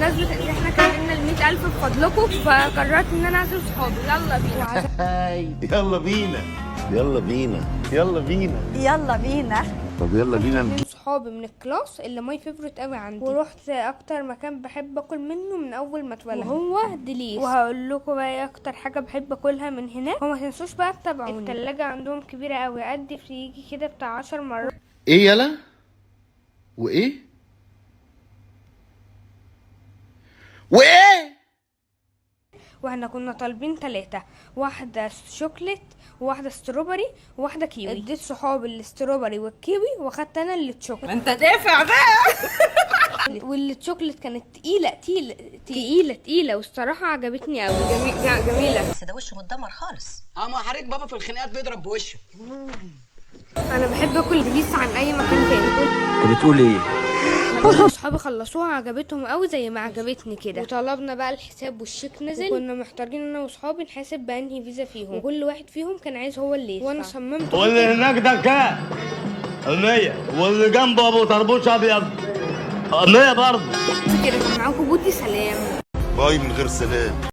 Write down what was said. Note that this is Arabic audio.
بمناسبة ان احنا كملنا ال100,000 بفضلكم، فقررت ان انا اعزم صحابي. يلا بينا. يلا بينا يلا بينا يلا بينا يلا بينا. طب يلا بينا من صحابي من الكلاس اللي ماي فيفورت قوي عندي، ورحت اكتر مكان بحب اكل منه من اول ما اتولد وهو ديليس. وهقول لكم بقى ايه اكتر حاجه بحب اكلها من هناك، وما تنسوش بقى تتابعوني. التلاجة عندهم كبيره قوي، قد فريجي كده بتاع 10 مرات. ايه يلا وايه وايه واحنا كنا طالبين 3، واحده شوكليت وواحده ستروبري وواحده كيوي. اديت صحابي الاستروبري والكيوي، واخدت انا اللي تشوكليت. انت دافع بقى. واللي تشوكليت كانت تقيله والصراحه عجبتني قوي. جميله. بس ده وشه متدمر خالص. ما حضرتك بابا في الخناقات بيضرب بوشه. انا بحب اكل ديليس عن اي مكان تاني. انت بتقول ايه؟ اصحابي خلصوها عجبتهم قوي زي ما عجبتني كده، وطلبنا بقى الحساب والشيك نزل، وكنا محتاجين انا واصحابي نحاسب بانهي فيزا فيهم، وكل واحد فيهم كان عايز هو اللي يدفع. وانا صممت واللي هناك ده كام؟ 100. واللي جنبه ابو طربوش ابيض 100 برضه. كده. كان معاكم بودي. سلام. باي من غير سلام.